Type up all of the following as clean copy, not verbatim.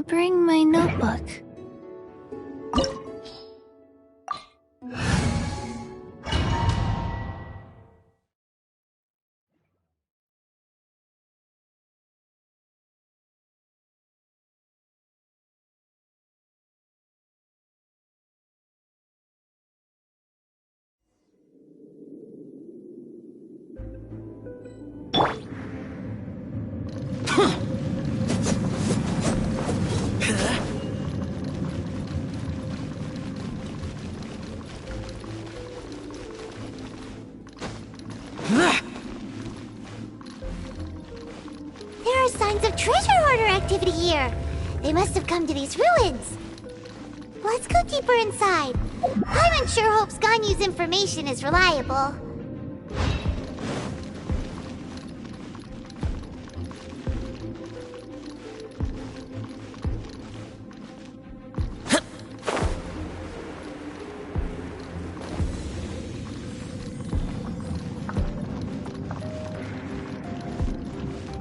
bring my notebook. There are signs of treasure hoarder activity here. They must have come to these ruins. Let's go deeper inside. Paimon sure hopes Ganyu's information is reliable.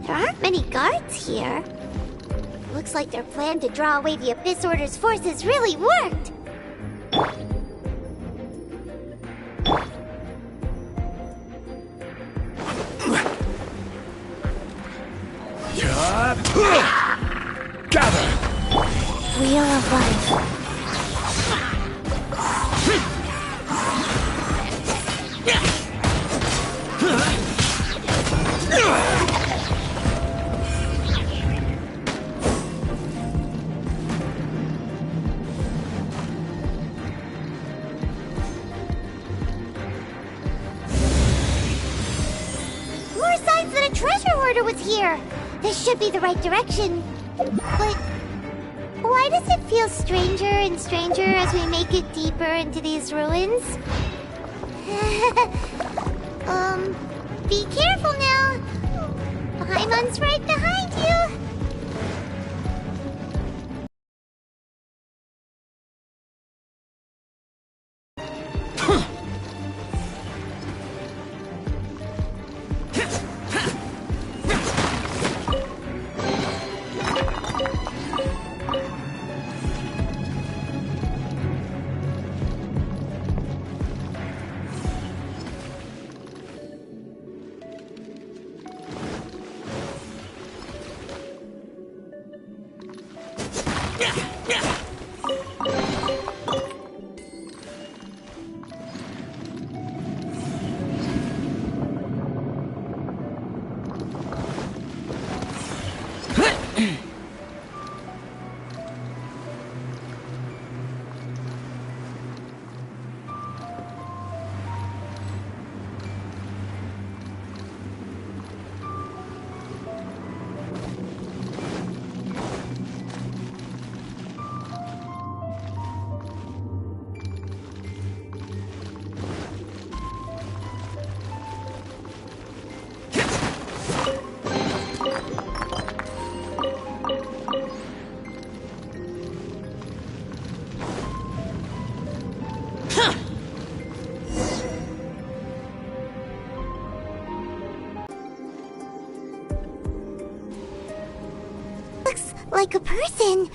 There aren't many guards here. Looks like their plan to draw away the Abyss Order's forces really worked. Gather! Wheel of Life. More signs that a treasure hoarder was here. This should be the right direction. But why does it feel stranger and stranger as we make it deeper into these ruins? Be careful now. Paimon's right behind you. Like a person.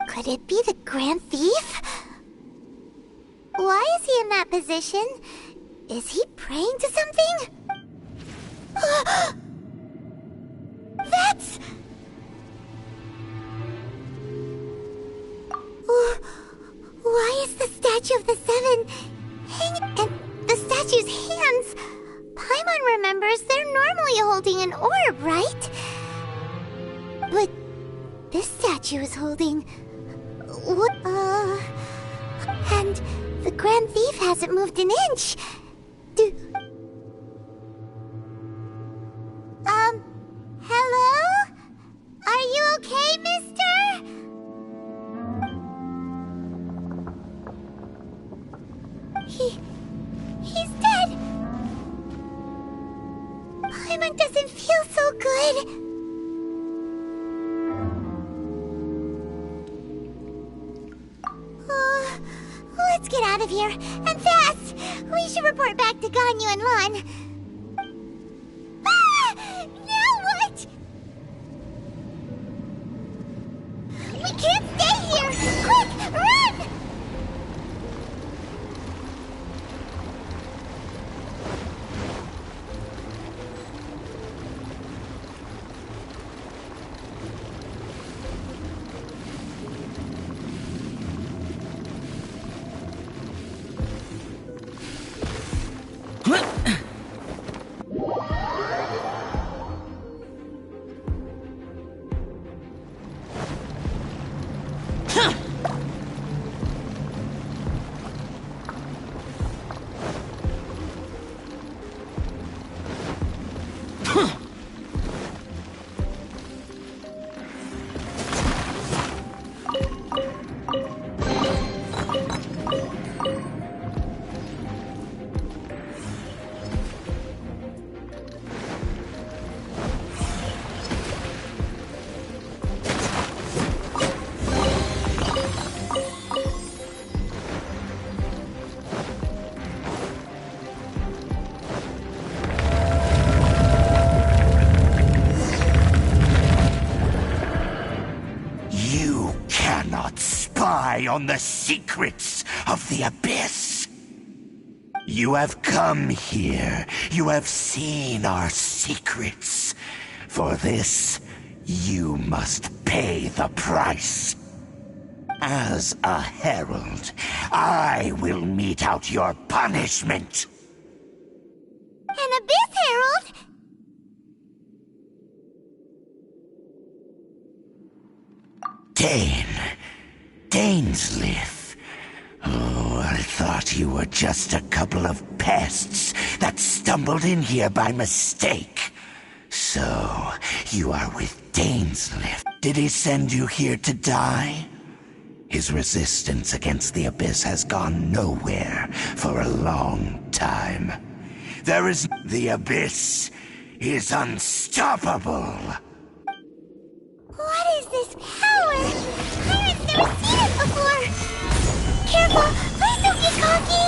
Could it be the Grand Thief? Why is he in that position? Is he praying to something? That's... Why is the statue of the Seven hanging... and the statue's hands... Paimon remembers they're normally holding an orb, right? But this statue is holding... what? And the Grand Thief hasn't moved an inch. Hello? Are you okay, mister? He's dead. Paimon doesn't feel so good. Let's get out of here, and fast! We should report back to Ganyu and Lon. Ah! Now what? spy on the secrets of the Abyss. You have come here. You have seen our secrets. For this, you must pay the price. As a herald, I will mete out your punishment. An Abyss Herald? Dainsleif. Oh, I thought you were just a couple of pests that stumbled in here by mistake. So, you are with Dainsleif. Did he send you here to die? His resistance against the Abyss has gone nowhere for a long time. The Abyss is unstoppable. What is this power? Pirates never seen it before! Careful! Please don't get cocky!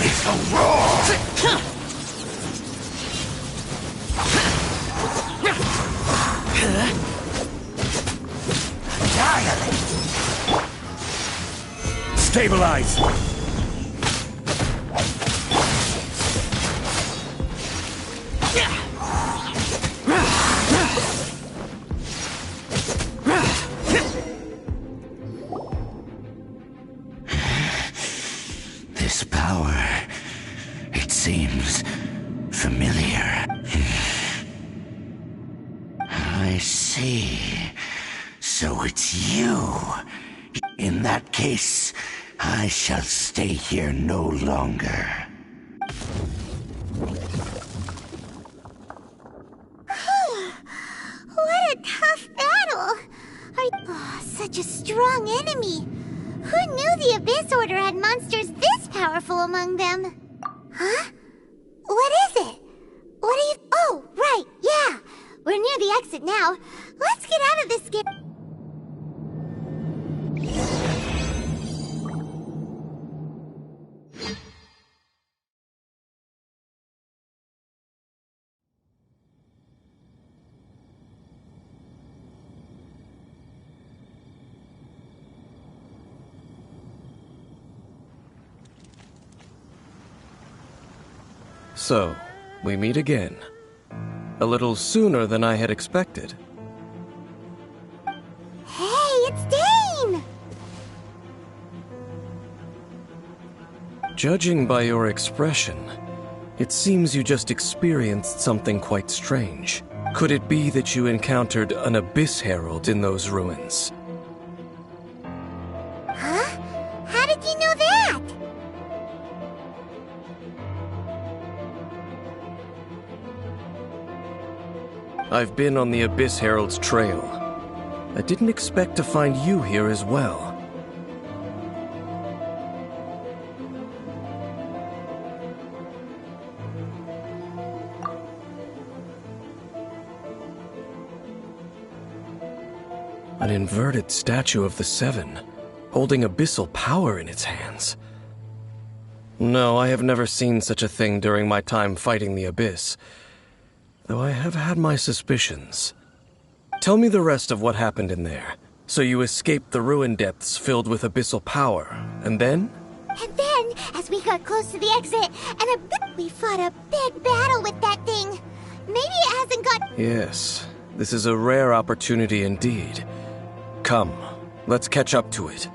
Abyssal roar! Annihilate! Stabilize! This power, it seems familiar. I see. So it's you. In that case, I shall stay here no longer. What a tough battle! Such a strong enemy! Who knew the Abyss Order had monsters this powerful among them? Huh? What is it? What are you... Oh, right, yeah! We're near the exit now. Let's get out of this So, we meet again. A little sooner than I had expected. Hey, it's Dane! Judging by your expression, it seems you just experienced something quite strange. Could it be that you encountered an Abyss Herald in those ruins? Huh? How did you know that? I've been on the Abyss Herald's trail. I didn't expect to find you here as well. An inverted statue of the Seven, holding abyssal power in its hands. No, I have never seen such a thing during my time fighting the Abyss, though I have had my suspicions. Tell me the rest of what happened in there. So you escaped the ruin depths filled with abyssal power, and then? And then, as we got close to the exit, we fought a big battle with that thing. Maybe it hasn't got... Yes, this is a rare opportunity indeed. Come, let's catch up to it.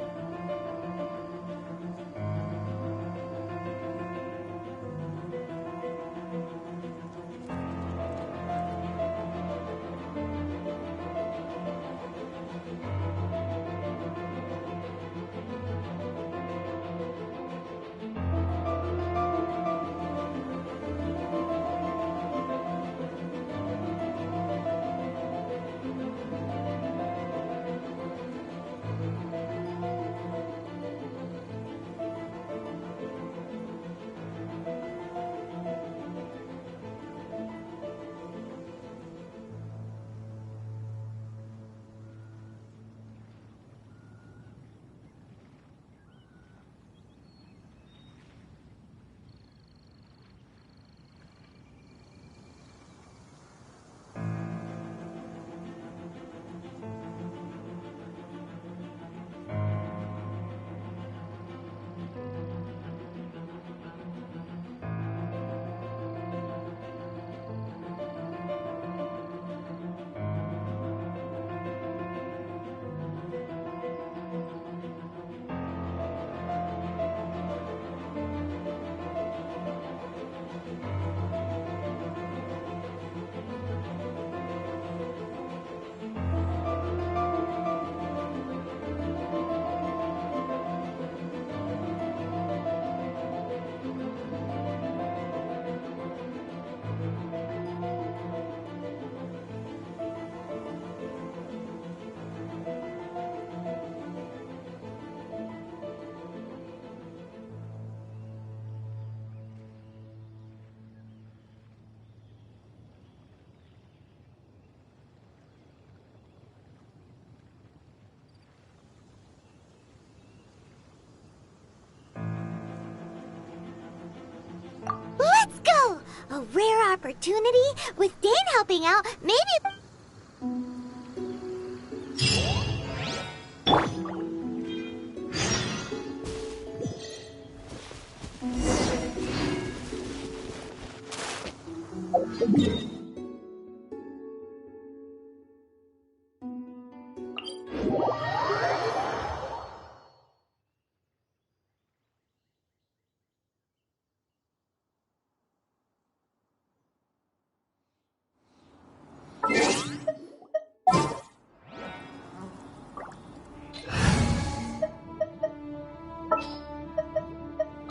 A rare opportunity? With Dane helping out, maybe...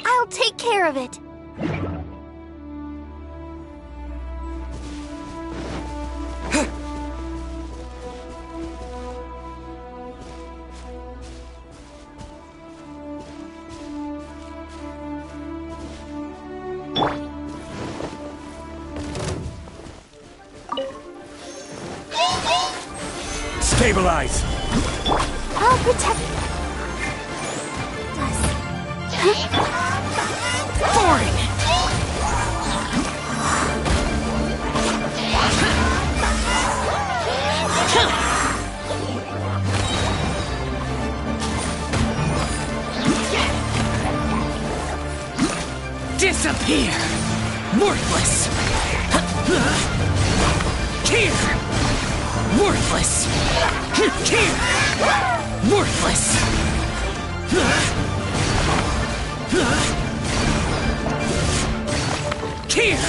I'll take care of it. Stabilize! I'll protect us. Boring! Disappear! Worthless! Here! Worthless! Here! Worthless! Here!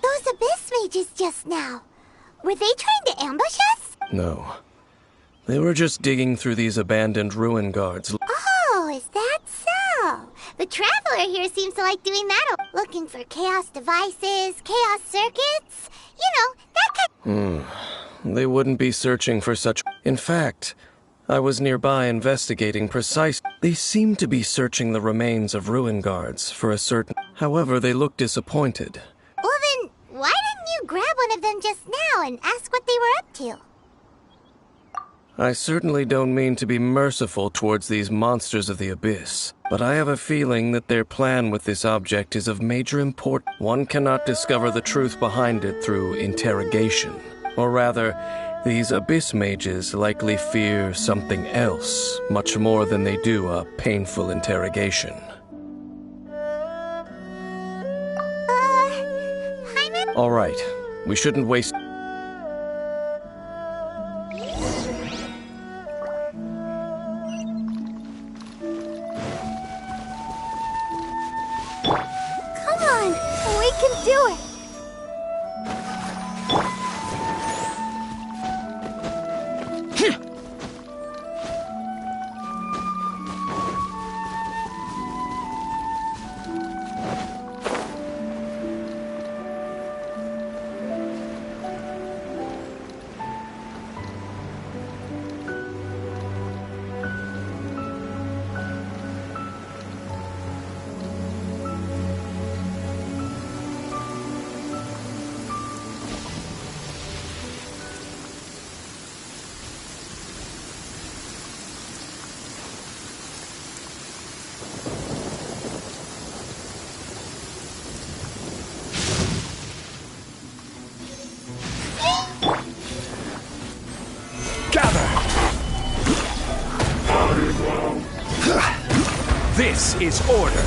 Those abyss mages just now. Were they trying to ambush us? No. They were just digging through these abandoned ruin guards. Oh, is that so? The Traveler here seems to like doing that. Looking for chaos devices, chaos circuits. You know, that kind. They wouldn't be searching for such... In fact, I was nearby investigating precise... They seemed to be searching the remains of ruin guards for a certain... However, they looked disappointed. Well then, why didn't you grab one of them just now and ask what they were up to? I certainly don't mean to be merciful towards these monsters of the abyss, but I have a feeling that their plan with this object is of major importance. One cannot discover the truth behind it through interrogation. Or rather, these abyss mages likely fear something else, much more than they do a painful interrogation. Hyman? All right, we shouldn't waste... Come on, we can do it. This is order.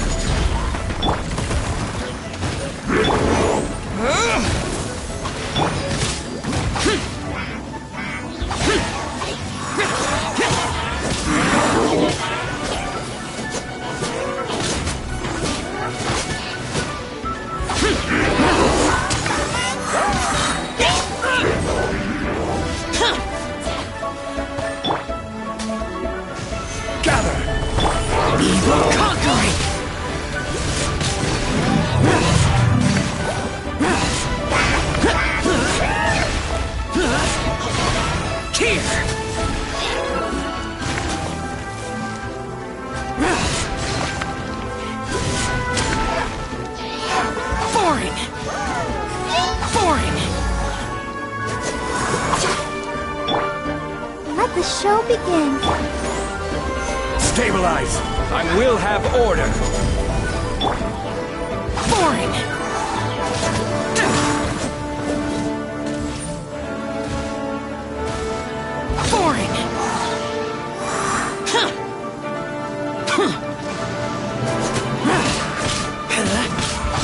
Stabilize! I will have order! Foreign! Foreign!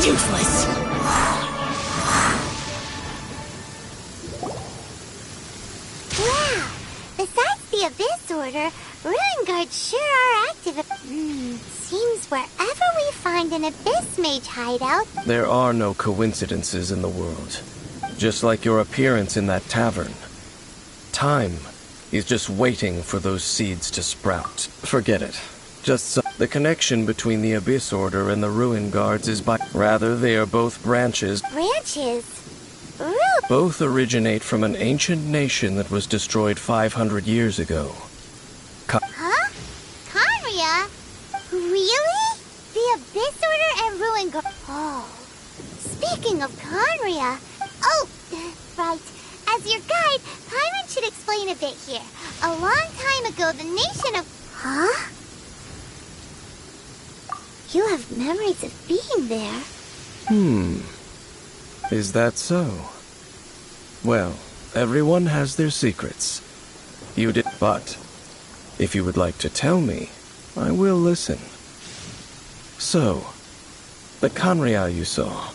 Useless! Wow! Besides the Abyss Order, Ruin Guards sure are active. Seems wherever we find an Abyss Mage hideout... There are no coincidences in the world. Just like your appearance in that tavern. Time is just waiting for those seeds to sprout. Forget it. Just so. The connection between the Abyss Order and the Ruin Guards is by... Rather, they are both branches. Branches? Both originate from an ancient nation that was destroyed 500 years ago. Huh? Conria? Really? The Abyss Order and Ruin Guard... Oh. Speaking of Conria... Oh, right. As your guide, Paimon should explain a bit here. A long time ago, the nation of... Huh? You have memories of being there. Is that so? Well, everyone has their secrets. You did, but if you would like to tell me, I will listen. So, the Conria you saw,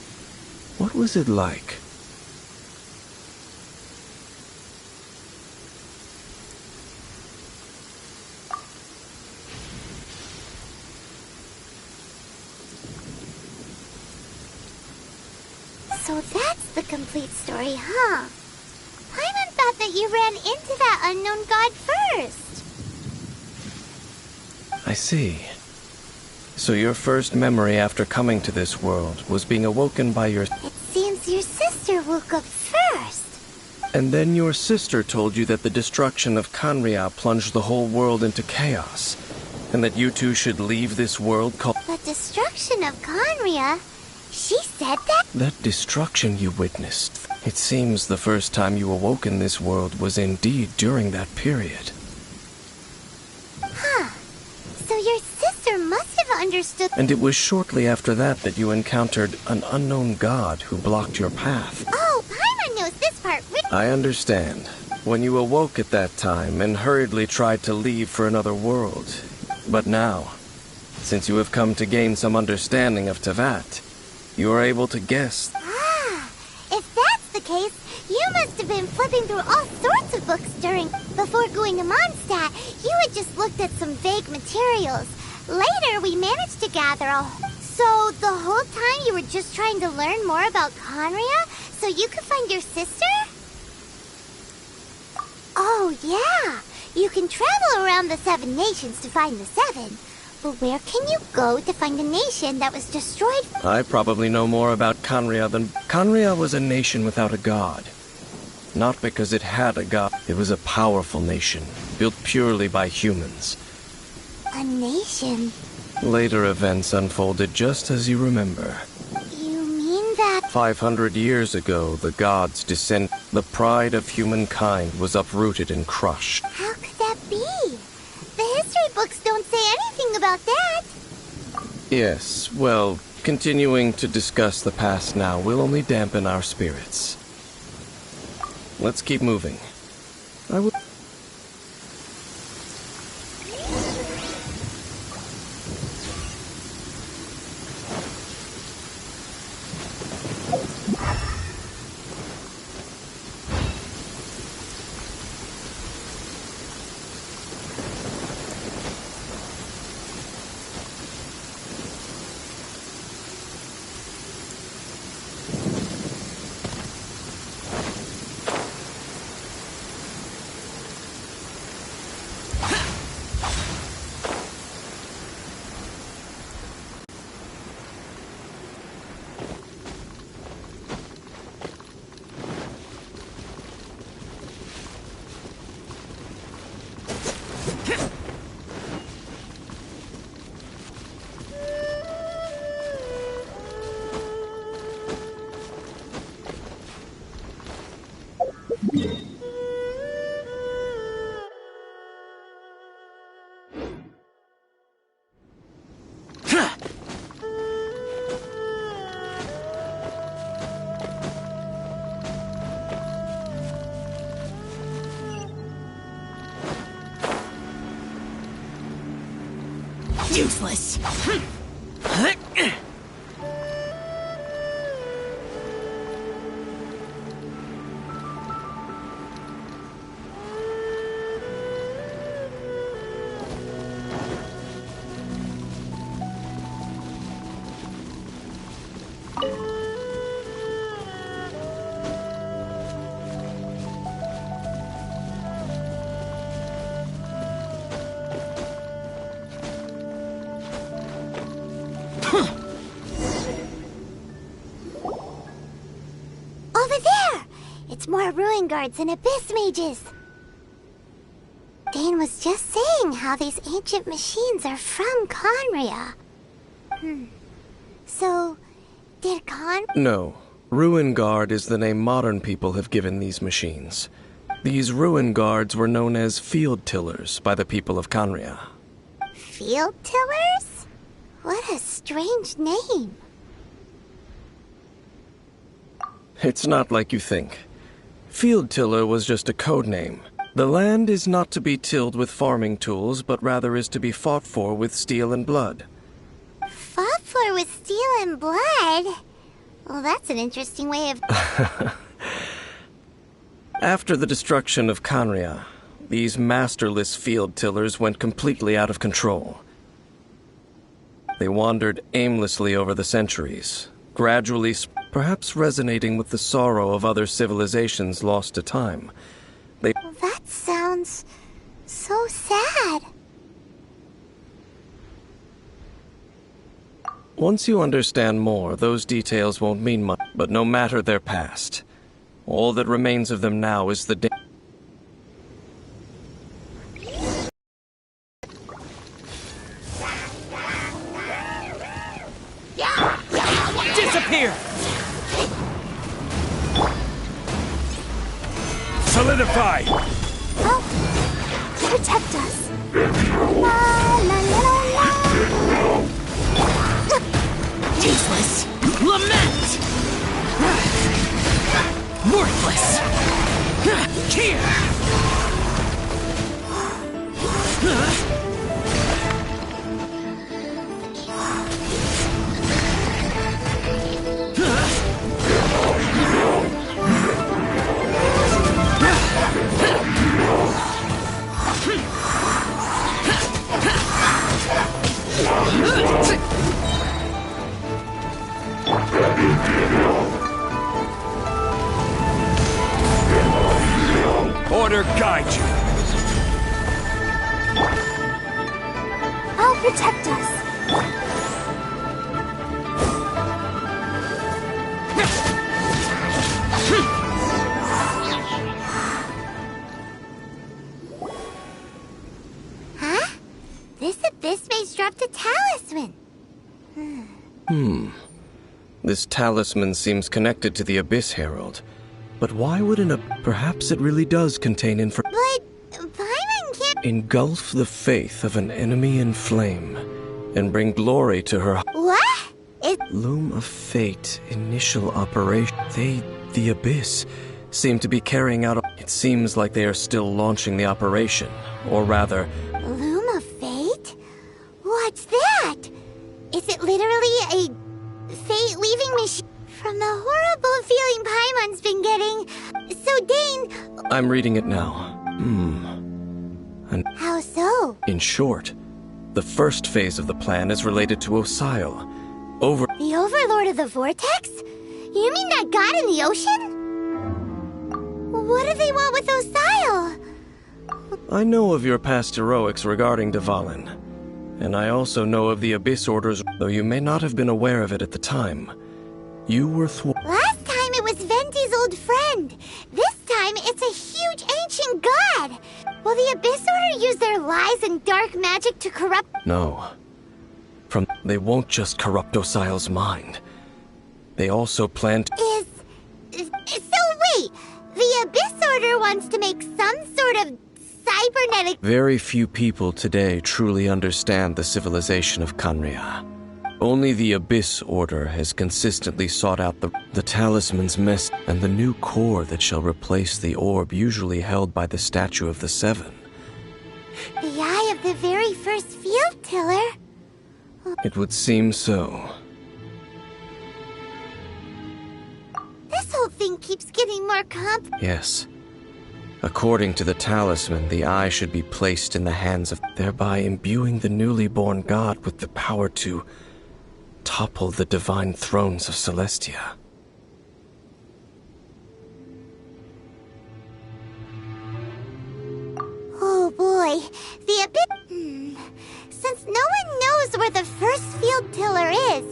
what was it like? So that's the complete story, huh? Paimon thought that you ran into that unknown god first. I see. So your first memory after coming to this world was being awoken by your... It seems your sister woke up first. And then your sister told you that the destruction of Conria plunged the whole world into chaos, and that you two should leave this world called... The destruction of Conria? She said that? That destruction you witnessed. It seems the first time you awoke in this world was indeed during that period. Huh. So your sister must have understood... And it was shortly after that that you encountered an unknown god who blocked your path. Oh, Paimon knows this part. I understand. When you awoke at that time and hurriedly tried to leave for another world. But now, since you have come to gain some understanding of Tevat, you are able to guess. Ah, if that's the case, you must have been flipping through all sorts of books before going to Mondstadt. You had just looked at some vague materials. Later, we managed to gather So the whole time you were just trying to learn more about Conria, so you could find your sister? Oh, yeah. You can travel around the 7 nations to find the 7. But where can you go to find a nation that was destroyed? I probably know more about Conria than... Conria was a nation without a god. Not because it had a god. It was a powerful nation, built purely by humans. A nation? Later events unfolded just as you remember. You mean that... 500 years ago, the gods descended. The pride of humankind was uprooted and crushed. How could that be? The history books don't say anything about that. Yes, well, continuing to discuss the past now will only dampen our spirits. Let's keep moving. I will... Useless. Over there! It's more ruin guards and abyss mages. Dane was just saying how these ancient machines are from Conria. So, did No. Ruin Guard is the name modern people have given these machines. These ruin guards were known as field tillers by the people of Conria. Field tillers? What a strange name. It's not like you think. Field tiller was just a code name. The land is not to be tilled with farming tools, but rather is to be fought for with steel and blood. Fought for with steel and blood? Well, that's an interesting way of... After the destruction of Conria, these masterless field tillers went completely out of control. They wandered aimlessly over the centuries, gradually, perhaps resonating with the sorrow of other civilizations lost to time. That sounds so sad. Once you understand more, those details won't mean much, but no matter their past, all that remains of them now is the Disappear! Solidify! Oh, protect us. La la la la la. Useless. Lament! Worthless! Here! Order guide you! I'll protect us. Huh? This abyss maze dropped a talisman. This talisman seems connected to the Abyss Herald. But why would perhaps it really does contain But Paimon can't... Engulf the faith of an enemy in flame, and bring glory to her... What? Loom of Fate, initial operation. The Abyss, seem to be carrying out... It seems like they are still launching the operation, or rather... Loom of Fate? What's that? Is it literally a fate-leaving machine? From the horrible feeling Paimon's been getting. So, Dane... I'm reading it now. How so? In short, the first phase of the plan is related to Osile. The Overlord of the Vortex? You mean that god in the ocean? What do they want with Osile? I know of your past heroics regarding Dvalin. And I also know of the Abyss Orders, though you may not have been aware of it at the time. You were Last time it was Venti's old friend. This time it's a huge ancient god. Will the Abyss Order use their lies and dark magic to corrupt... No. They won't just corrupt Osile's mind. They also plan to... So wait, the Abyss Order wants to make some sort of cybernetic... Very few people today truly understand the civilization of Conria. Only the Abyss Order has consistently sought out the talisman's mess and the new core that shall replace the orb usually held by the Statue of the Seven. The eye of the very first field tiller. It would seem so. This whole thing keeps getting more Yes. According to the talisman, the eye should be placed in the hands of, thereby imbuing the newly born god with the power to topple the divine thrones of Celestia. Oh boy, the Since no one knows where the first field tiller is,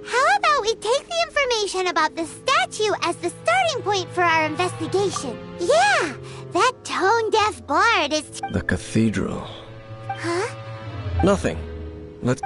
how about we take the information about the statue as the starting point for our investigation? Yeah, that tone-deaf bard is... The cathedral. Huh? Nothing. Let's...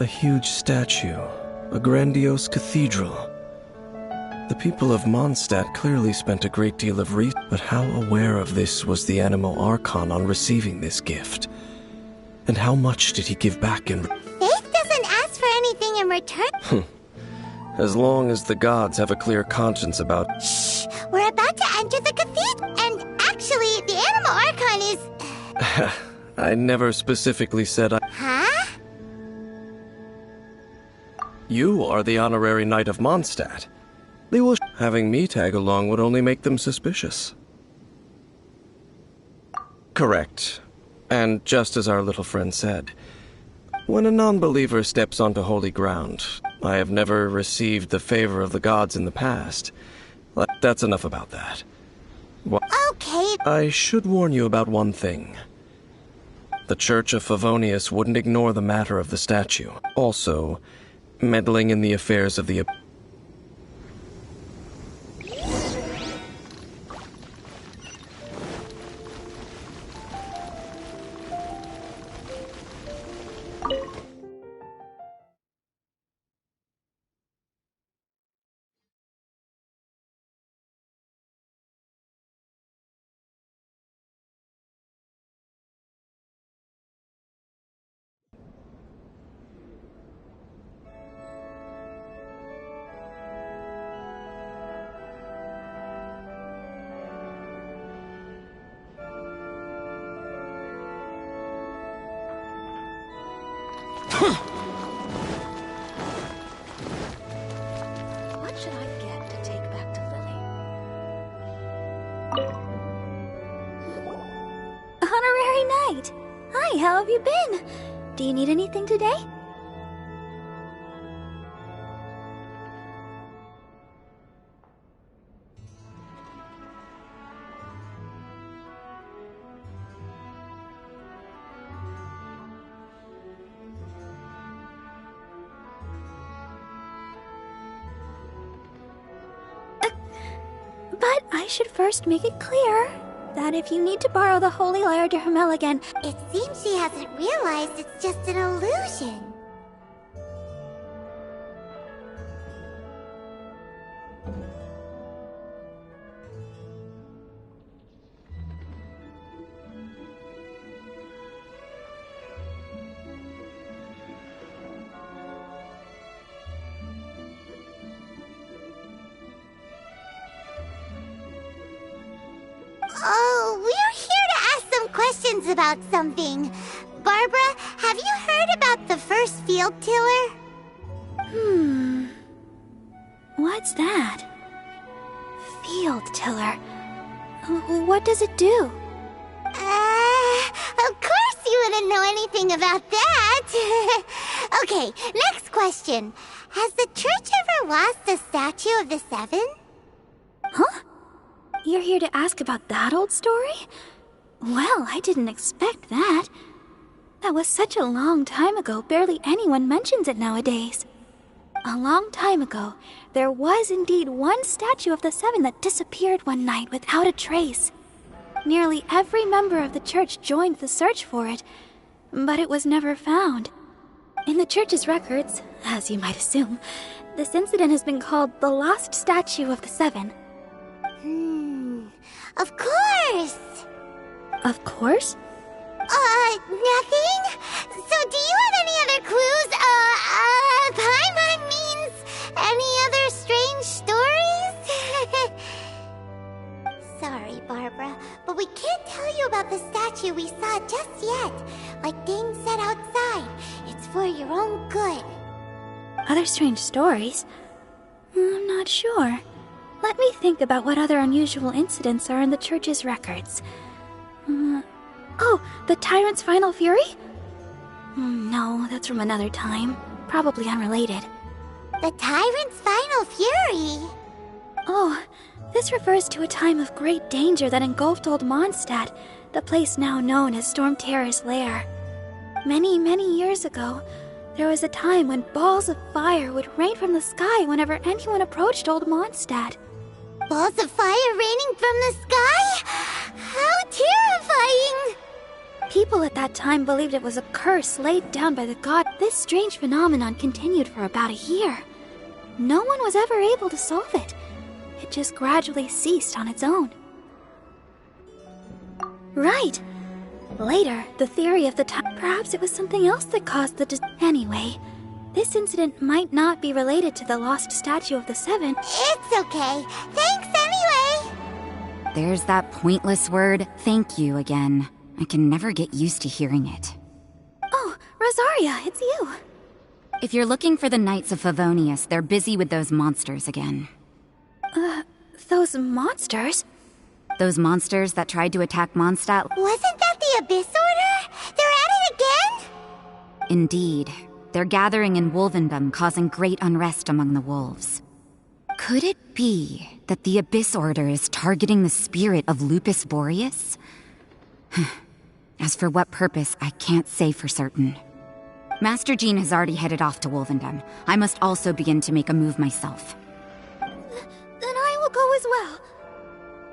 A huge statue, a grandiose cathedral. The people of Mondstadt clearly spent a great deal of research, but how aware of this was the Animo Archon on receiving this gift? And how much did he give back in... Faith doesn't ask for anything in return. As long as the gods have a clear conscience about... Shh! We're about to enter the cathedral, and actually, the Animo Archon is... I never specifically said I... Huh? You are the honorary knight of Mondstadt. They will... Having me tag along would only make them suspicious. Correct. And just as our little friend said, when a non-believer steps onto holy ground, I have never received the favor of the gods in the past. That's enough about that. Okay. I should warn you about one thing. The Church of Favonius wouldn't ignore the matter of the statue. Also, meddling in the affairs of the... What should I get to take back to Lily? Honorary Knight! Hi, how have you been? Do you need anything today? But I should first make it clear that if you need to borrow the Holy Lyre to Hermel again... It seems she hasn't realized it's just an illusion. Oh, we're here to ask some questions about something. Barbara, have you heard about the first field tiller? What's that? Field tiller. What does it do? Of course you wouldn't know anything about that. Okay, next question. Has the church ever lost a statue of the Seven? Huh? You're here to ask about that old story? Well, I didn't expect that. That was such a long time ago, barely anyone mentions it nowadays. A long time ago, there was indeed one statue of the Seven that disappeared one night without a trace. Nearly every member of the church joined the search for it, but it was never found. In the church's records, as you might assume, this incident has been called the Lost Statue of the Seven. Of course! Of course? Nothing? So do you have any other clues? Paimon means any other strange stories? Sorry, Barbara, but we can't tell you about the statue we saw just yet. Like Dane said outside, it's for your own good. Other strange stories? I'm not sure. Let me think about what other unusual incidents are in the church's records. Oh, the Tyrant's Final Fury? No, that's from another time. Probably unrelated. The Tyrant's Final Fury? Oh, this refers to a time of great danger that engulfed Old Mondstadt, the place now known as Storm Terror's lair. Many, many years ago, there was a time when balls of fire would rain from the sky whenever anyone approached Old Mondstadt. Balls of fire raining from the sky? How terrifying! People at that time believed it was a curse laid down by the god. This strange phenomenon continued for about a year. No one was ever able to solve it. It just gradually ceased on its own. Right. Later, the theory of the time... Perhaps it was something else that caused the Anyway, this incident might not be related to the lost statue of the Seven. It's okay. Thanks anyway! There's that pointless word, thank you, again. I can never get used to hearing it. Oh, Rosaria, it's you. If you're looking for the Knights of Favonius, they're busy with those monsters again. Those monsters? Those monsters that tried to attack Mondstadt? Wasn't that the Abyss Order? They're at it again? Indeed. They're gathering in Wolvendom, causing great unrest among the wolves. Could it be that the Abyss Order is targeting the spirit of Lupus Boreas? As for what purpose, I can't say for certain. Master Jean has already headed off to Wolvendom. I must also begin to make a move myself. Then I will go as well.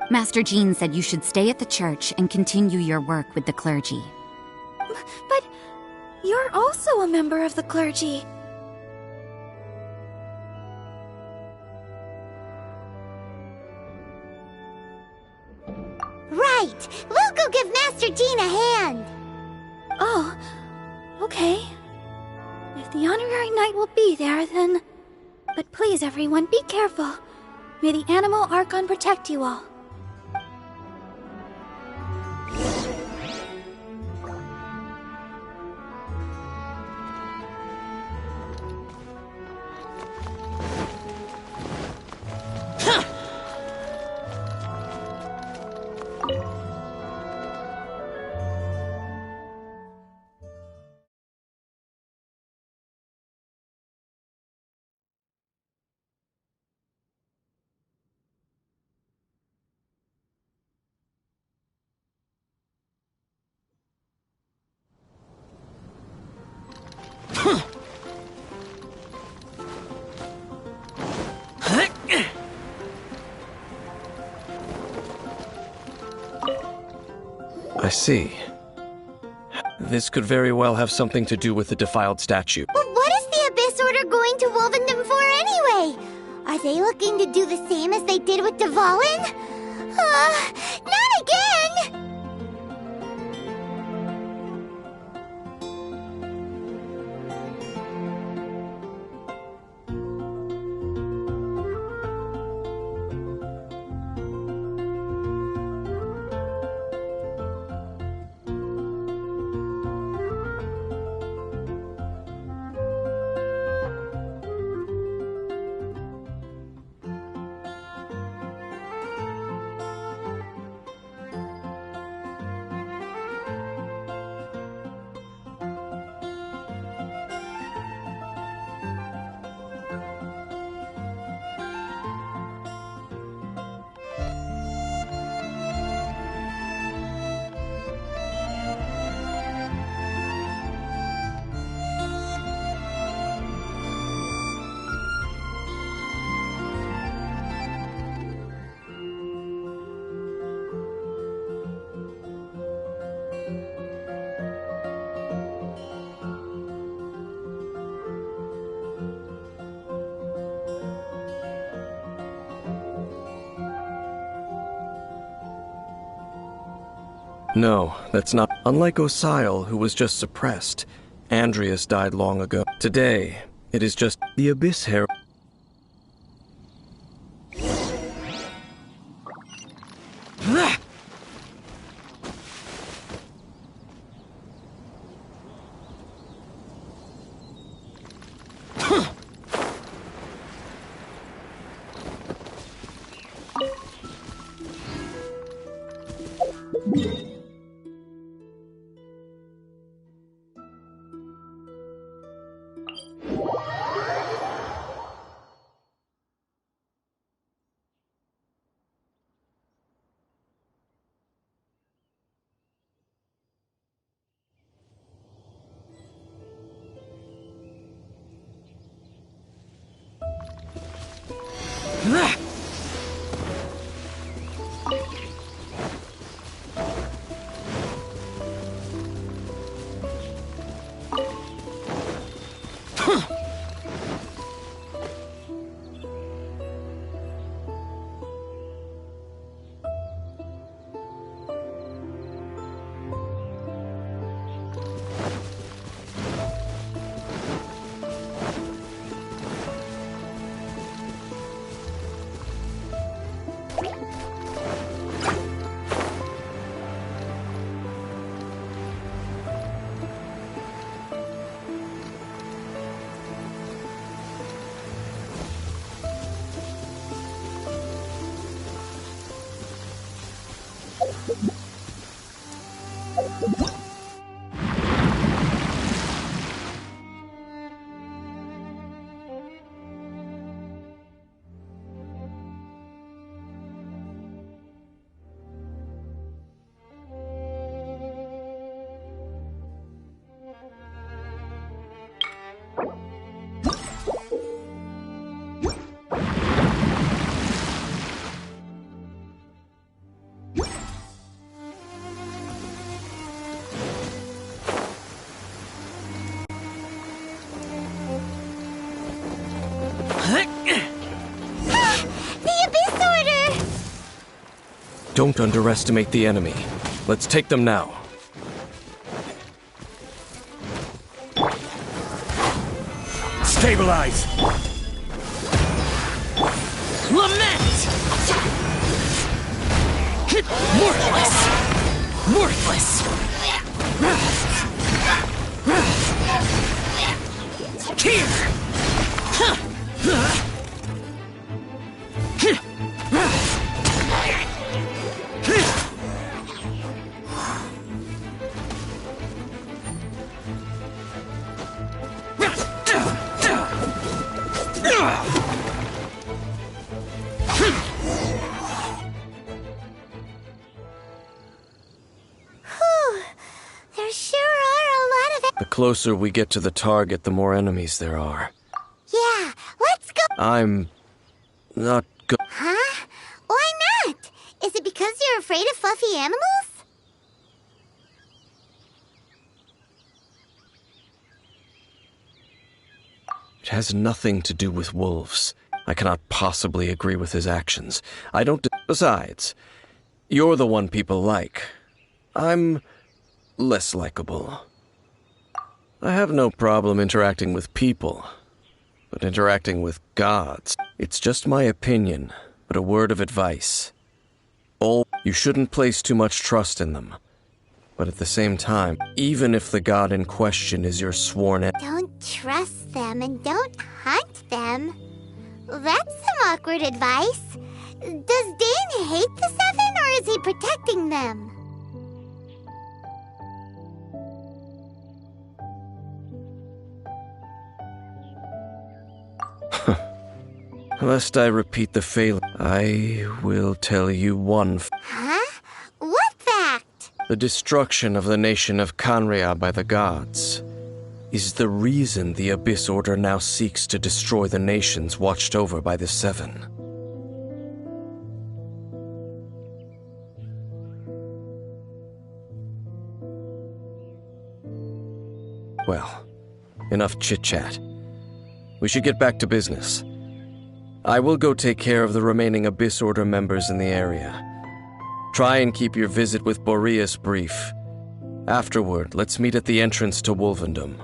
Master Jean said you should stay at the church and continue your work with the clergy. But you're also a member of the clergy. Right! We'll go give Master Jean a hand! Oh, okay. If the honorary knight will be there, then... But please, everyone, be careful. May the animal Archon protect you all. I see. This could very well have something to do with the defiled statue. But what is the Abyss Order going to Wolvendom for anyway? Are they looking to do the same as they did with Dvalin? Not again! No, that's not. Unlike Osile, who was just suppressed, Andreas died long ago. Today, it is just the Abyss Herald. Don't underestimate the enemy. Let's take them now. Stabilize! Lament! Worthless! Worthless! Here! The closer we get to the target, the more enemies there are. Yeah, let's go. I'm not go- Huh? Why not? Is it because you're afraid of fluffy animals? It has nothing to do with wolves. I cannot possibly agree with his actions. I don't. Besides, you're the one people like. I'm less likable. I have no problem interacting with people, but interacting with gods. It's just my opinion, but a word of advice. You shouldn't place too much trust in them. But at the same time, even if the god in question is your sworn Don't trust them and don't hunt them. That's some awkward advice. Does Dane hate the Seven, or is he protecting them? Lest I repeat the fail, I will tell you one. Huh? What fact? The destruction of the nation of Canria by the gods is the reason the Abyss Order now seeks to destroy the nations watched over by the Seven. Well, enough chit-chat. We should get back to business. I will go take care of the remaining Abyss Order members in the area. Try and keep your visit with Boreas brief. Afterward, let's meet at the entrance to Wolvendom.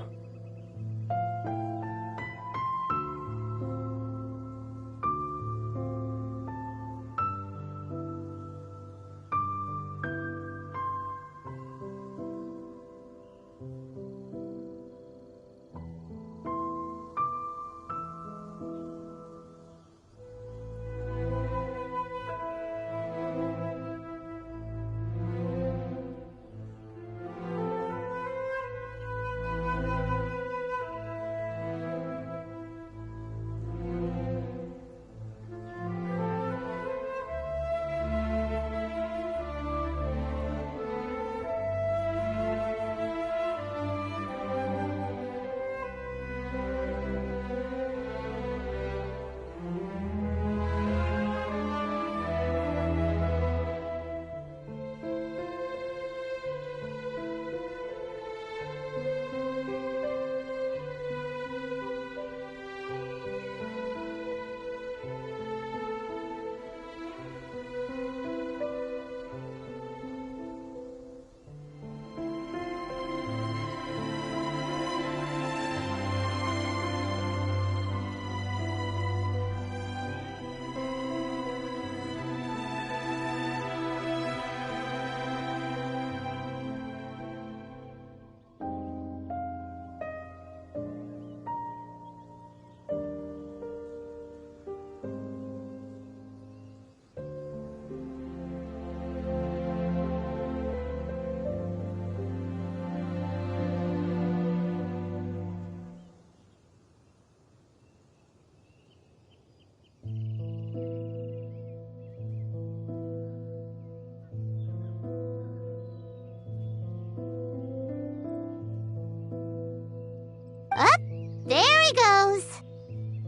Up, there he goes.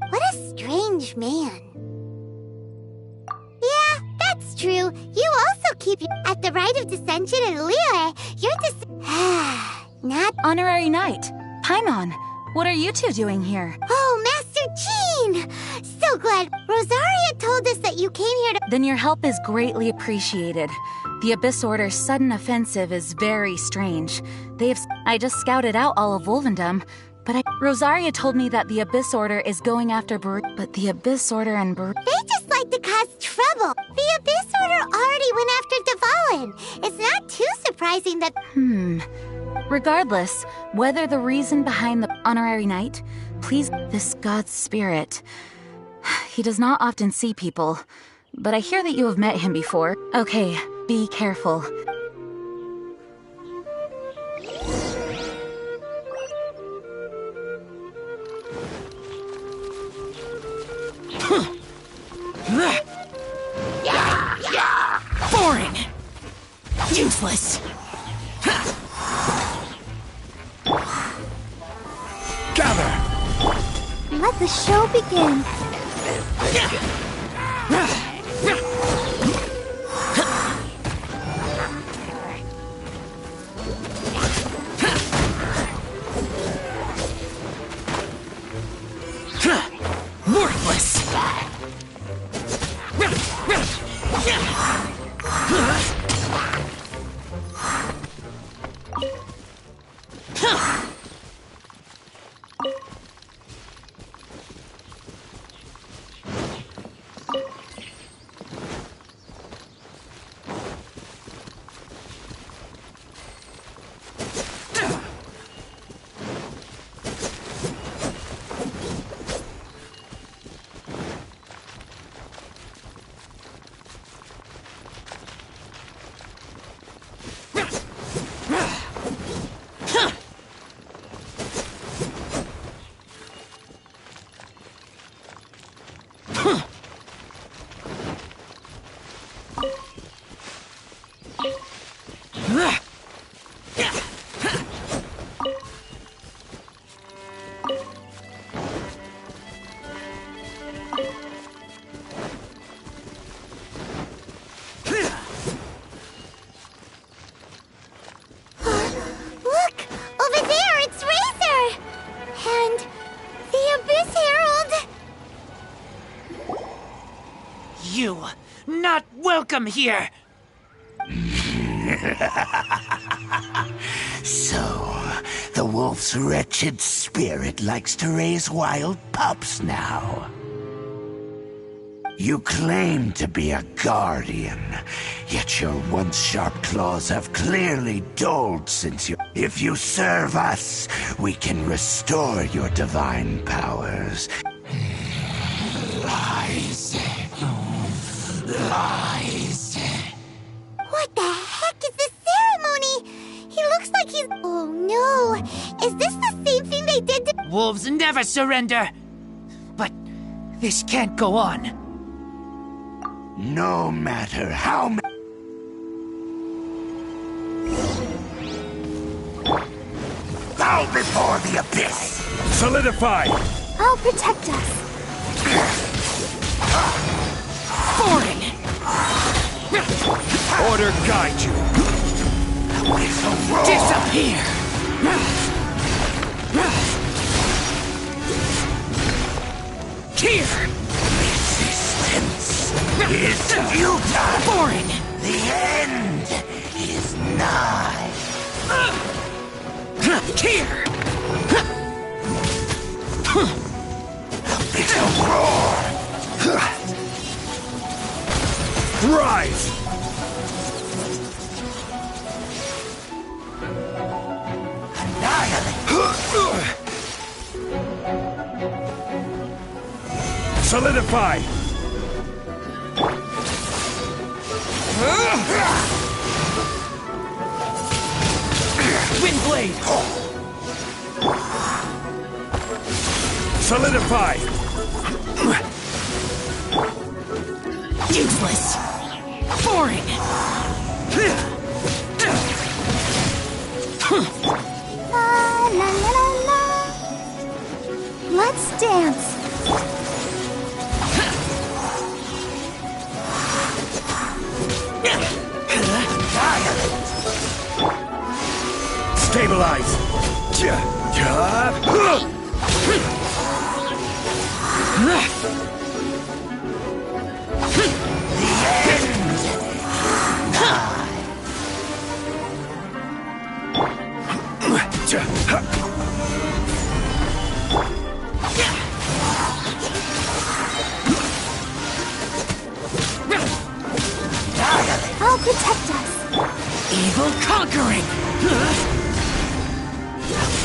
What a strange man. Yeah, that's true. You also keep at the rite of dissension in Liyue. You're not Honorary Knight, Paimon, what are you two doing here? Oh, Master Jean! So glad. Rosaria told us that you came here to... Then your help is greatly appreciated. The Abyss Order's sudden offensive is very strange. I just scouted out all of Wolvendom, but Rosaria told me that the Abyss Order is going after but the Abyss Order and They just like to cause trouble. The Abyss Order already went after Dvalin. It's not too surprising that... Regardless, whether the reason behind the Honorary Knight, please, this god's spirit. He does not often see people, but I hear that you have met him before. Okay, be careful. Boring! Useless! Gather! Let the show begin. Worthless! You, not welcome here! So, the wolf's wretched spirit likes to raise wild pups now. You claim to be a guardian, yet your once sharp claws have clearly dulled since you... If you serve us, we can restore your divine powers. Lies. Lies. What the heck is this ceremony? He looks like he's... Oh no! Is this the same thing they did to... Wolves never surrender! But this can't go on. No matter how many... Bow before the abyss! Solidify! I'll protect us. Foreign! Order guide you! Disappear! Here! Resistance is futile! Foreign! The end is nigh! Here! It's a roar! Rise! Annihilate! Solidify! Windblade! Solidify! Useless! Foreign! La la la la la. Let's dance. Stabilize! I'll protect us. Evil conquering!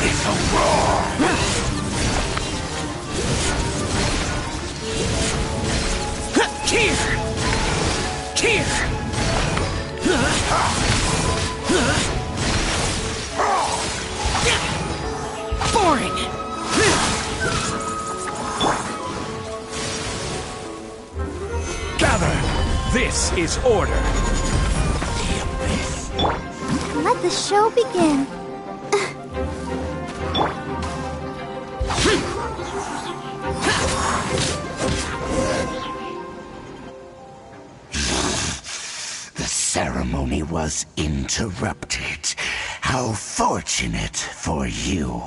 It's a roar! Here! Here! Foreign! Gather! This is order! Let the show begin. The ceremony was interrupted. How fortunate for you.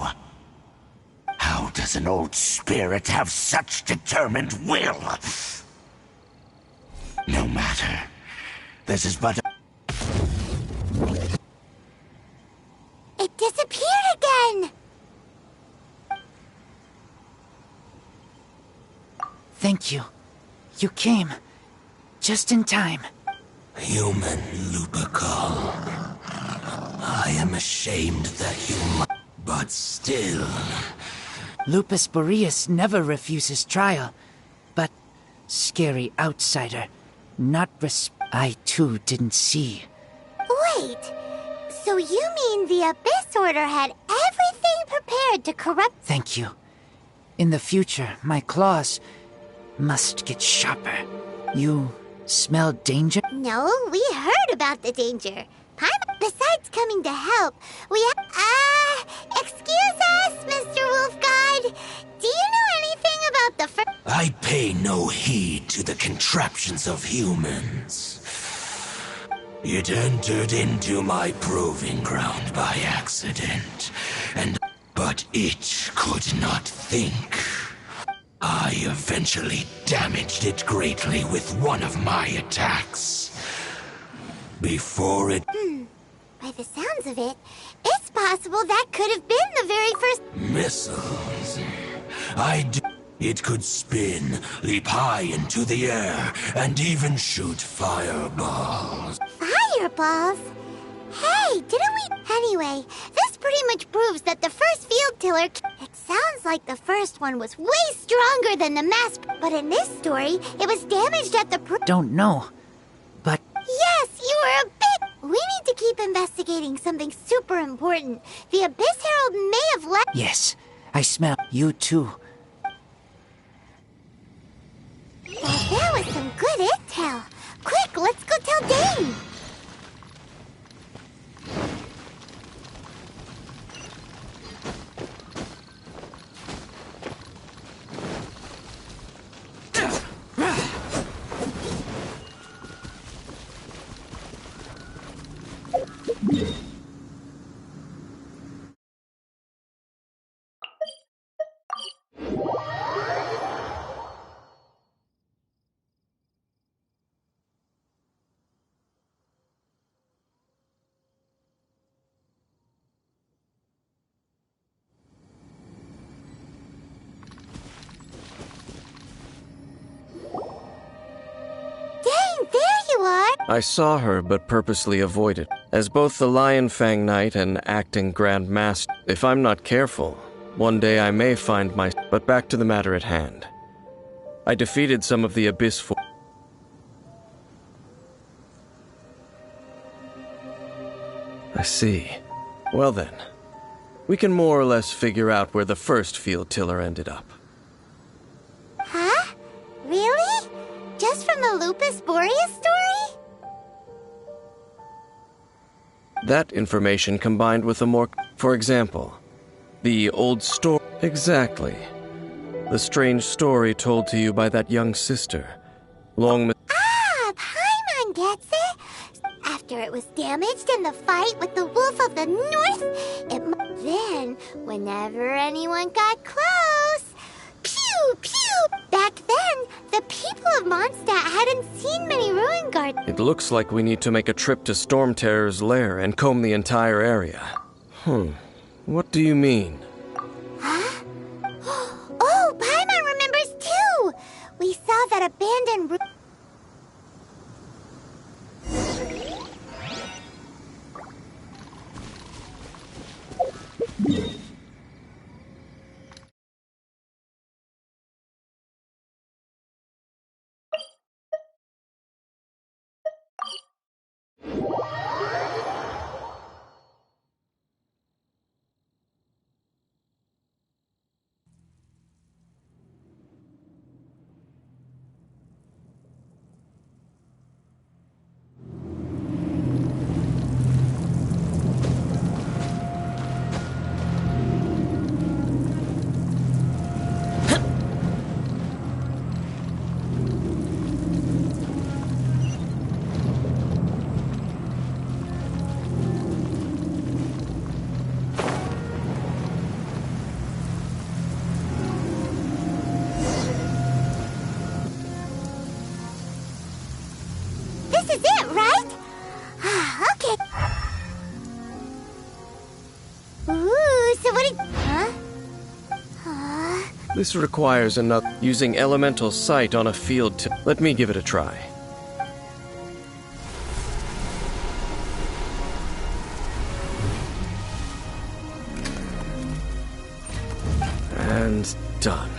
How does an old spirit have such determined will? No matter. This is but a... It disappeared again! Thank you. You came. Just in time. Human Lupercal. I am ashamed that you but still... Lupus Boreas never refuses trial. But scary outsider. Not I too didn't see. Wait, so you mean the Abyss Order had everything prepared to corrupt... Thank you. In the future, my claws must get sharper. You smell danger? No, we heard about the danger. Besides coming to help, we excuse us, Mr. Wolf Guide. Do you know anything about the I pay no heed to the contraptions of humans. It entered into my proving ground by accident, but it could not think. I eventually damaged it greatly with one of my attacks. before it... By the sounds of it, it's possible that could have been the very first... Missiles. It could spin, leap high into the air, and even shoot fireballs. Fireballs? Hey, didn't we... Anyway, this pretty much proves that the first field tiller... It sounds like the first one was way stronger than the mass... But in this story, it was damaged at the... Don't know, but... Yes, you were a bit... We need to keep investigating something super important. The Abyss Herald may have left... Yes, I smell you too. Well, that was some good intel. Quick, let's go tell Dane. I saw her, but purposely avoided. As both the Lion Fang Knight and acting Grand Master, if I'm not careful, one day I may find my... But back to the matter at hand. I defeated some of the Abyss forces. I see. Well then, we can more or less figure out where the first field tiller ended up. Huh? Really? Just from the Lupus Boreas story? That information combined with a more... For example, the old story... Exactly. The strange story told to you by that young sister. Paimon gets it! After it was damaged in the fight with the Wolf of the North, then, whenever anyone got close... Pew! Pew! Back then, the people of Mondstadt hadn't seen many ruin guards. It looks like we need to make a trip to Storm Terror's lair and comb the entire area. What do you mean? Huh? Oh, Paimon remembers too! We saw that abandoned This is it, right? Okay. Ooh, so what did... Huh? This requires another... Using elemental sight on a field Let me give it a try. And done.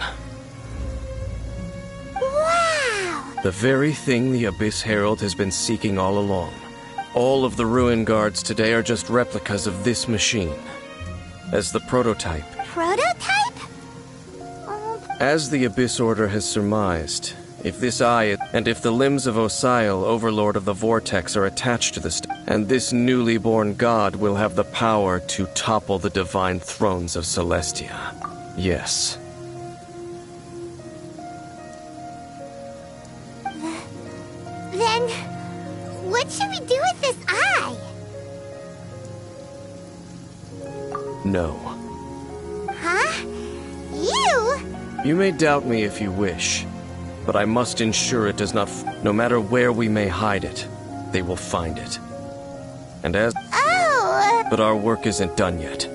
Wow! The very thing the Abyss Herald has been seeking all along. All of the ruin guards today are just replicas of this machine. As the prototype. Prototype? As the Abyss Order has surmised, if this eye and if the limbs of Osial, Overlord of the Vortex, are attached to this, and this newly born god will have the power to topple the divine thrones of Celestia. Yes. Then, what should we do with this eye? No. Huh? You? You may doubt me if you wish, but I must ensure it does not no matter where we may hide it, they will find it. And as... Oh! But our work isn't done yet.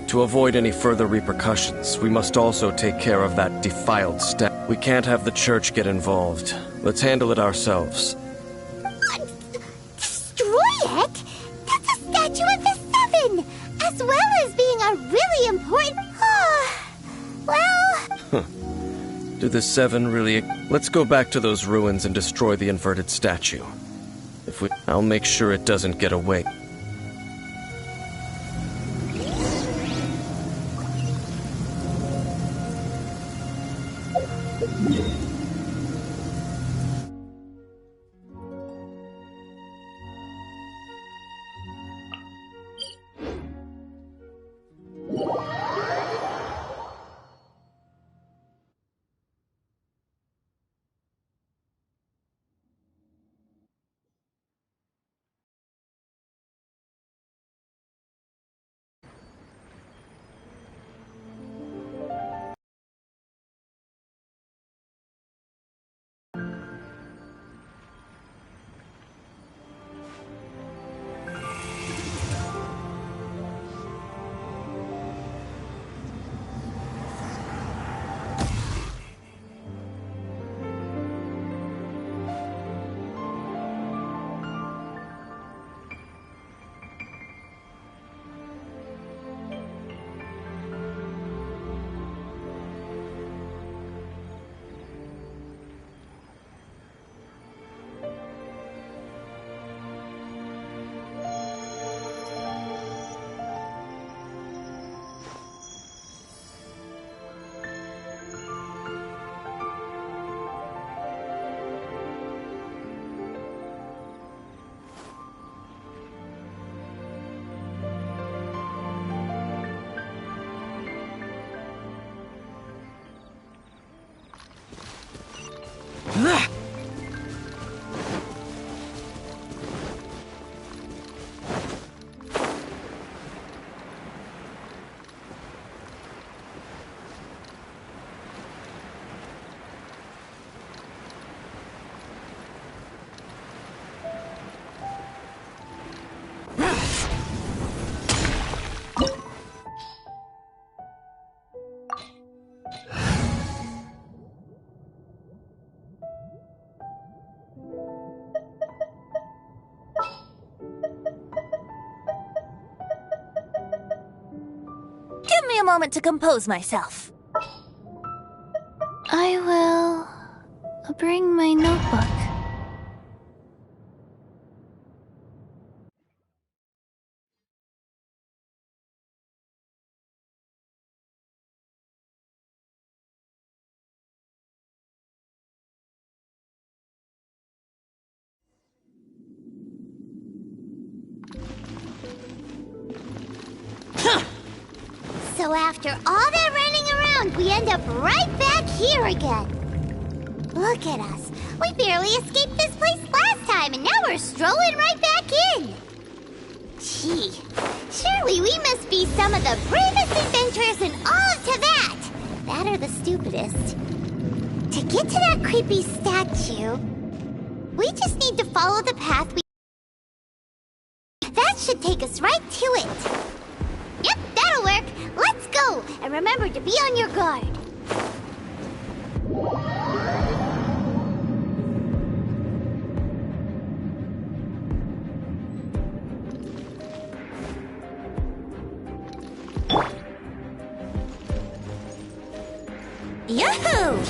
To avoid any further repercussions, we must also take care of that defiled statue. We can't have the church get involved. Let's handle it ourselves. Destroy it? That's a statue of the Seven! As well as being a really important... well... Do the Seven really... Let's go back to those ruins and destroy the inverted statue. I'll make sure it doesn't get away. Give me a moment to compose myself. I will bring my notebook. So after all that running around, we end up right back here again. Look at us. We barely escaped this place last time, and now we're strolling right back in. Gee, surely we must be some of the bravest adventurers in all of Teyvat. That or the stupidest. To get to that creepy statue, we just need to follow the path we... That should take us right to it. Yep, that'll work. Let's go! And remember to be on your guard. Yahoo!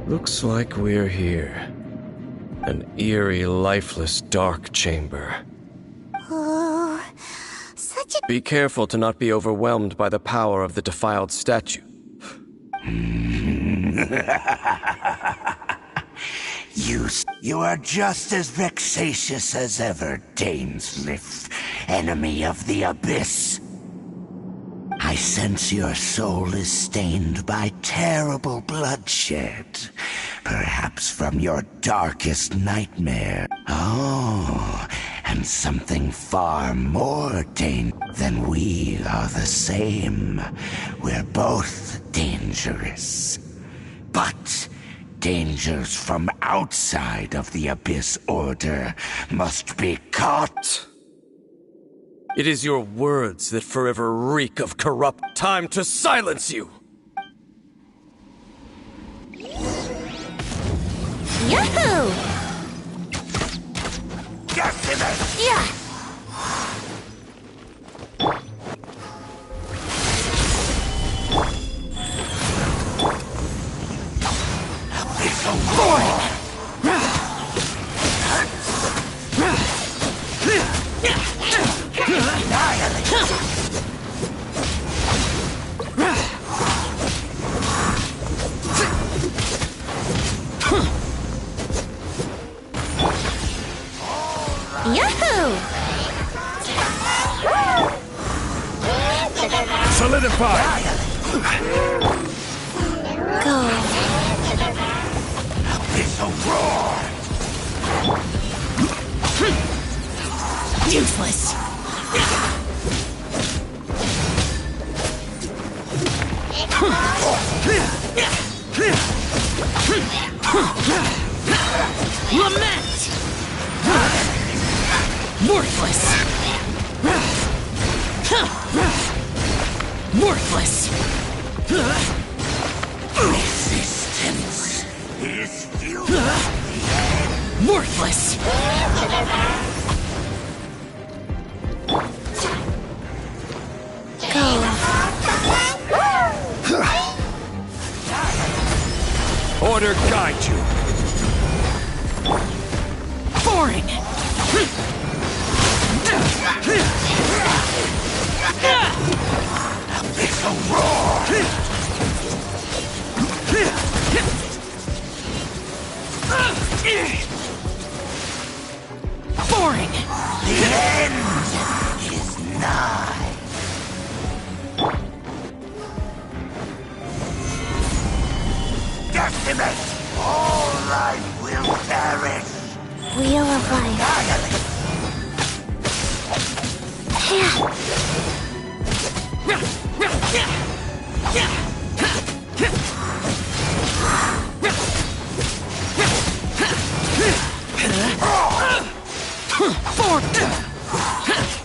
Looks like we're here. An eerie, lifeless, dark chamber. Oh, such a... Be careful to not be overwhelmed by the power of the defiled statue. You are just as vexatious as ever, Dainsleif, enemy of the Abyss. I sense your soul is stained by terrible bloodshed. Perhaps from your darkest nightmare. Oh, and something far more than we are the same. We're both dangerous. But dangers from outside of the Abyss Order must be caught. It is your words that forever reek of corrupt. Time to silence you! Yahoo! Yeah! Yahoo! Solidify! Go. This'll roar! Useless. Lament! Worthless! Worthless! Resistance is futile. Worthless! Go. Order guide you. Boring! This'll roar! Boring! The end is nigh. Decimate! All life will perish. Wheel of Life.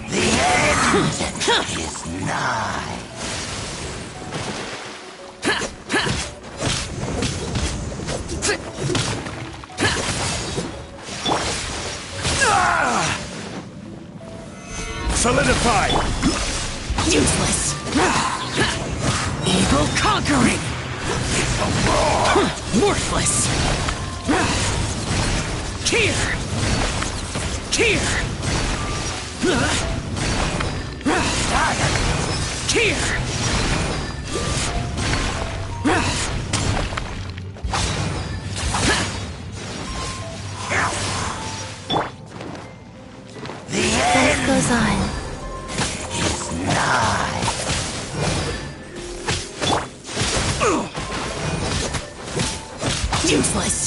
The end is nigh. Solidify! Useless! Evil conquering! Worthless! Here! Here! Here! Life goes on. Is nigh. Useless!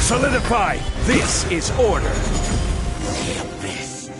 Solidify! This is order! The Abyss.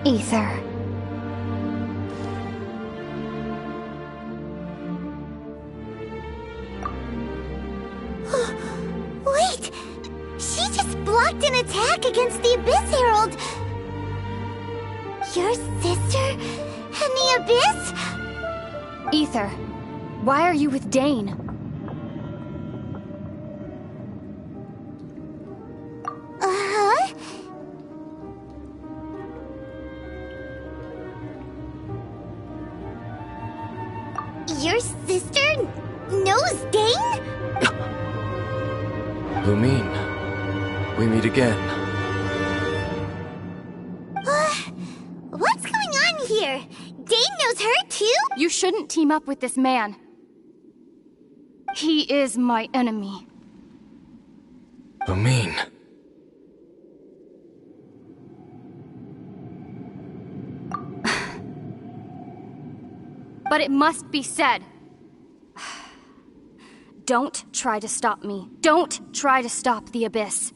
Ether. Wait! She just blocked an attack against the Abyss Herald! Your sister and the Abyss? Ether, why are you with Dane? Uh-huh? Your sister knows Dane? Lumine, we meet again. What's going on here? Dane knows her too? You shouldn't team up with this man. He is my enemy. Lumine. But it must be said. Don't try to stop me. Don't try to stop the Abyss.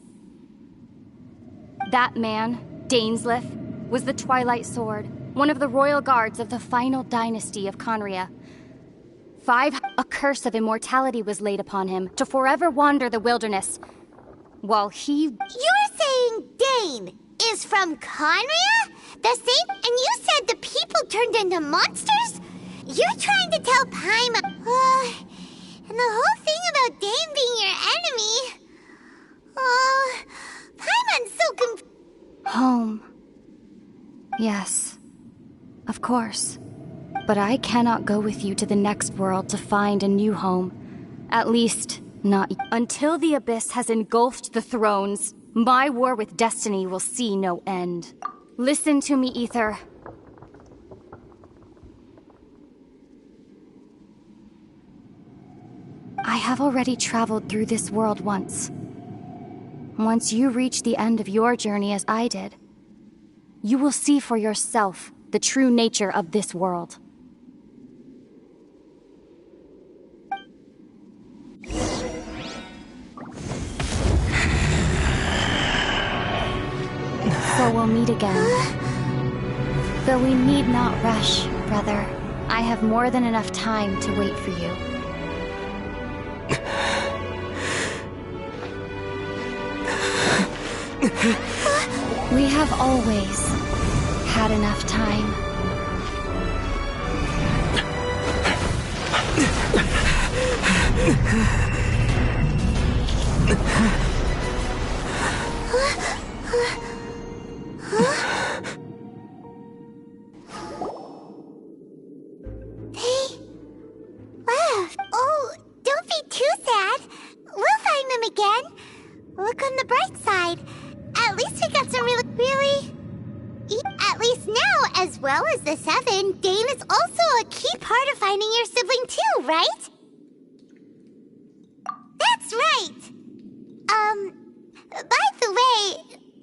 That man, Dainsleif, was the Twilight Sword, one of the royal guards of the final dynasty of Conria. A curse of immortality was laid upon him to forever wander the wilderness, while he... You're saying Dane is from Conria? The same? And you said the people turned into monsters? You're trying to tell Paimon... and the whole thing about Dane being your enemy... Paimon's so Home. Yes. Of course. But I cannot go with you to the next world to find a new home. At least, not until the Abyss has engulfed the thrones. My war with destiny will see no end. Listen to me, Ether. I have already traveled through this world once. Once you reach the end of your journey as I did, you will see for yourself the true nature of this world. So we'll meet again. Though we need not rush, brother. I have more than enough time to wait for you. We have always had enough time. They left. Oh, don't be too sad. We'll find them again. Look on the bright side. At least we got some really... At least now, as well as the Seven, Dane is also a key part of finding your sibling too, right? That's right! By the way,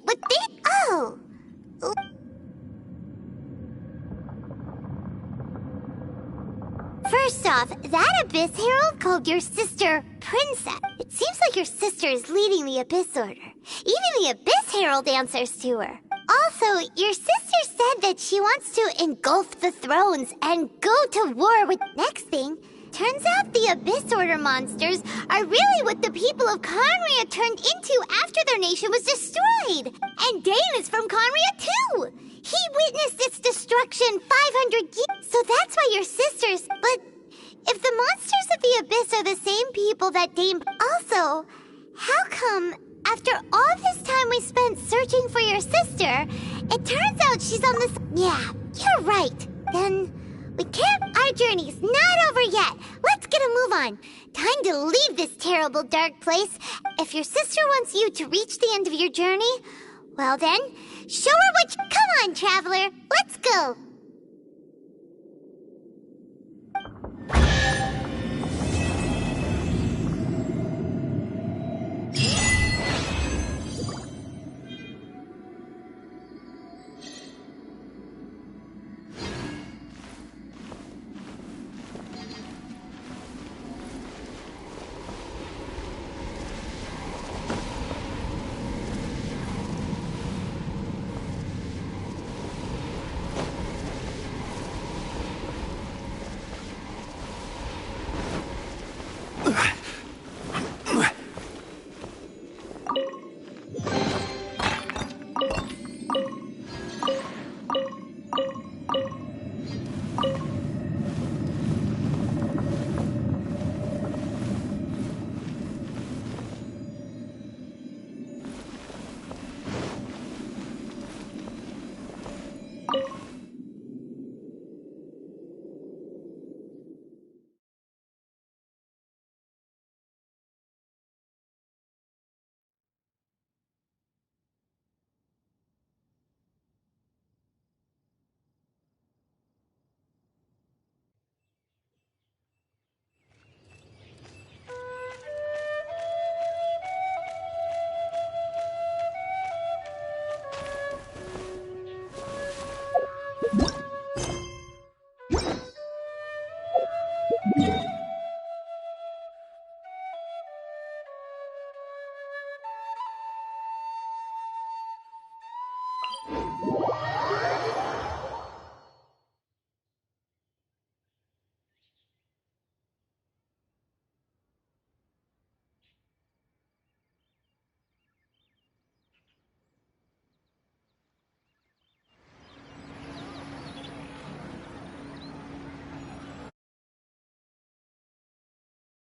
would they... Oh! First off, that Abyss Herald called your sister Princess. It seems like your sister is leading the Abyss Order. Even the Abyss Herald answers to her. Also, your sister said that she wants to engulf the thrones and go to war with... Next thing, turns out the Abyss Order monsters are really what the people of Conria turned into after their nation was destroyed. And Dane is from Conria too. He witnessed its destruction 500 years. So that's why your sisters... But if the monsters of the Abyss are the same people that Dane... Also, how come... After all this time we spent searching for your sister, it turns out she's on this... Yeah, you're right. Then we can't... Our journey's not over yet. Let's get a move on. Time to leave this terrible dark place. If your sister wants you to reach the end of your journey, well then, show her what you... Come on, traveler. Let's go.